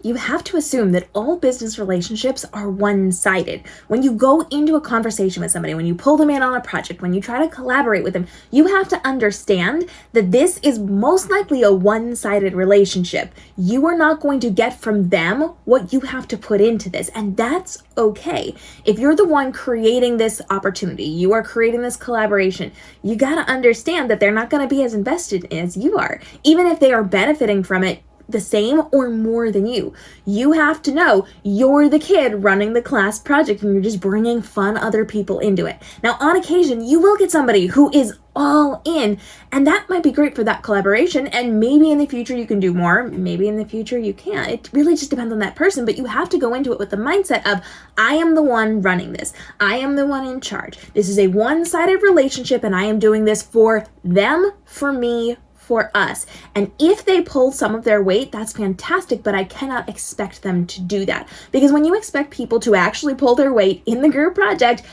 you have to assume that all business relationships are one-sided. When you go into a conversation with somebody, when you pull them in on a project, when you try to collaborate with them, you have to understand that this is most likely a one-sided relationship. You are not going to get from them what you have to put into this, and that's okay. If you're the one creating this opportunity, you are creating this collaboration, you got to understand that they're not going to be as invested as you are, even if they are benefiting from it the same or more than you. You have to know you're the kid running the class project and you're just bringing fun other people into it. Now, on occasion, you will get somebody who is all in, and that might be great for that collaboration, and maybe in the future you can do more, maybe in the future you can't. It really just depends on that person, but you have to go into it with the mindset of, I am the one running this. I am the one in charge. This is a one-sided relationship, and I am doing this for them, for me, for us. And if they pull some of their weight, that's fantastic, but I cannot expect them to do that. Because when you expect people to actually pull their weight in the group project,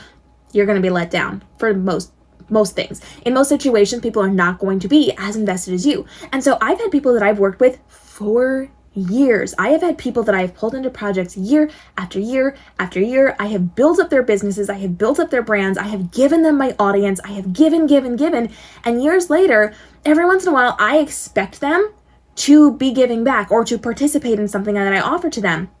you're going to be let down for most things. In most situations, people are not going to be as invested as you. And so I've had people that I've worked with for years. I have had people that I have pulled into projects year after year after year. I have built up their businesses. I have built up their brands. I have given them my audience. I have given. And years later, every once in a while, I expect them to be giving back or to participate in something that I offer to them.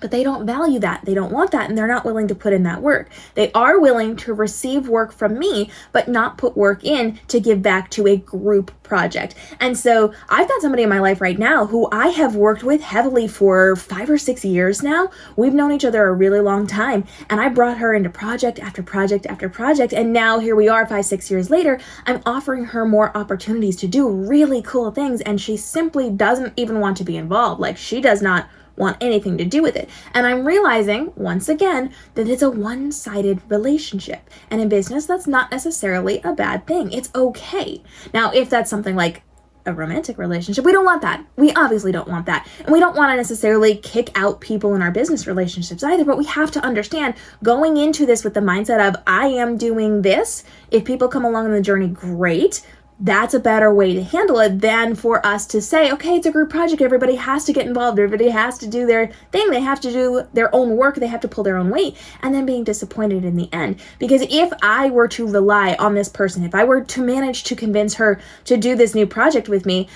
But they don't value that. They don't want that, and they're not willing to put in that work. They are willing to receive work from me, but not put work in to give back to a group project. And so I've got somebody in my life right now who I have worked with heavily for 5 or 6 years now. We've known each other a really long time, and I brought her into project after project after project, and now here we are 5, 6 years later. I'm offering her more opportunities to do really cool things, and she simply doesn't even want to be involved. Like, she does not want anything to do with it. And I'm realizing, once again, that it's a one-sided relationship. And in business, that's not necessarily a bad thing. It's okay. Now, if that's something like a romantic relationship, we don't want that. We obviously don't want that. And we don't want to necessarily kick out people in our business relationships either, but we have to understand going into this with the mindset of, I am doing this. If people come along on the journey, great. That's a better way to handle it than for us to say, okay, it's a group project. Everybody has to get involved. Everybody has to do their thing. They have to do their own work. They have to pull their own weight, and then being disappointed in the end. Because if I were to rely on this person, if I were to manage to convince her to do this new project with me,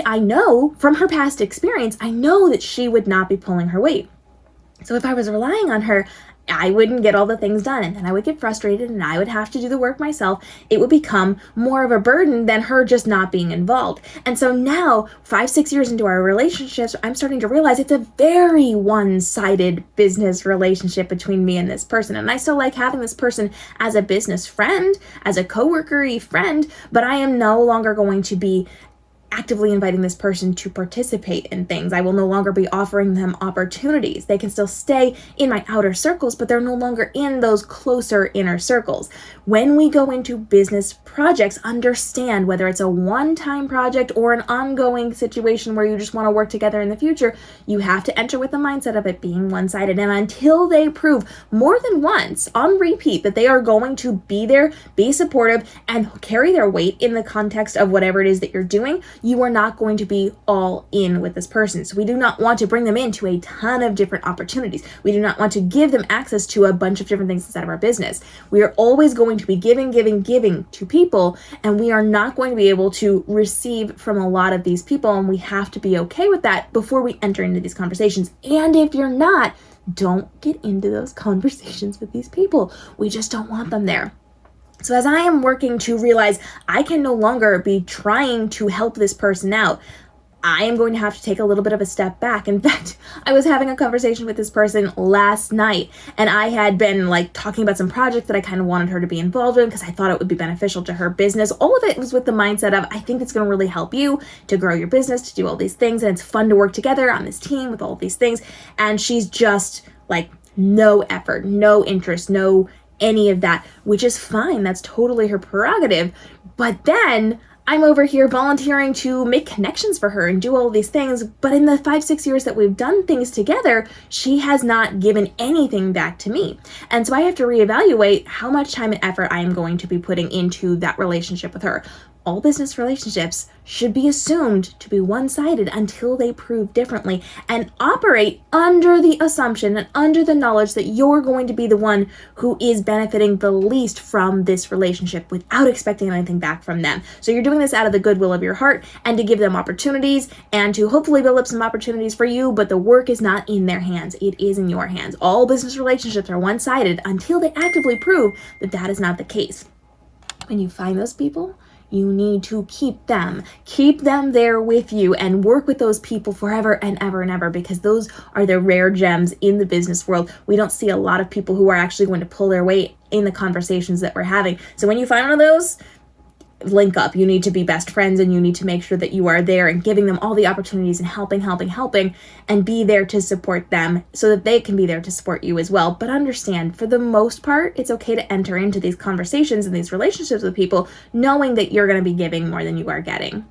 I know from her past experience, I know that she would not be pulling her weight. So if I was relying on her, I wouldn't get all the things done, and then I would get frustrated and I would have to do the work myself. It would become more of a burden than her just not being involved. And so now, 5, 6 years into our relationships, I'm starting to realize it's a very one-sided business relationship between me and this person. And I still like having this person as a business friend, as a coworker-y friend, but I am no longer going to be actively inviting this person to participate in things. I will no longer be offering them opportunities. They can still stay in my outer circles, but they're no longer in those closer inner circles. When we go into business projects, understand whether it's a one-time project or an ongoing situation where you just want to work together in the future, you have to enter with the mindset of it being one-sided. And until they prove more than once on repeat that they are going to be there, be supportive, and carry their weight in the context of whatever it is that you're doing, you are not going to be all in with this person. So we do not want to bring them into a ton of different opportunities. We do not want to give them access to a bunch of different things inside of our business. We are always going to be giving to people, and we are not going to be able to receive from a lot of these people, and we have to be okay with that before we enter into these conversations. And if you're not, don't get into those conversations with these people. We just don't want them there. So as I am working to realize I can no longer be trying to help this person out, I am going to have to take a little bit of a step back. In fact, I was having a conversation with this person last night, and I had been talking about some projects that I kind of wanted her to be involved in because I thought it would be beneficial to her business. All of it was with the mindset of, I think it's going to really help you to grow your business, to do all these things, and it's fun to work together on this team with all of these things. And she's just no effort, no interest, no any of that, which is fine. That's totally her prerogative. But then I'm over here volunteering to make connections for her and do all these things. But in the 5, 6 years that we've done things together, she has not given anything back to me. And so I have to reevaluate how much time and effort I am going to be putting into that relationship with her. all business relationships should be assumed to be one-sided until they prove differently, and operate under the assumption and under the knowledge that you're going to be the one who is benefiting the least from this relationship without expecting anything back from them. So you're doing this out of the goodwill of your heart and to give them opportunities and to hopefully build up some opportunities for you, but the work is not in their hands. It is in your hands. All business relationships are one-sided until they actively prove that that is not the case. When you find those people, you need to keep them there with you and work with those people forever and ever and ever, because those are the rare gems in the business world. We don't see a lot of people who are actually going to pull their weight in the conversations that we're having. So when you find one of those, link up. You need to be best friends, and you need to make sure that you are there and giving them all the opportunities and helping, and be there to support them so that they can be there to support you as well. But understand, for the most part, it's okay to enter into these conversations and these relationships with people knowing that you're going to be giving more than you are getting.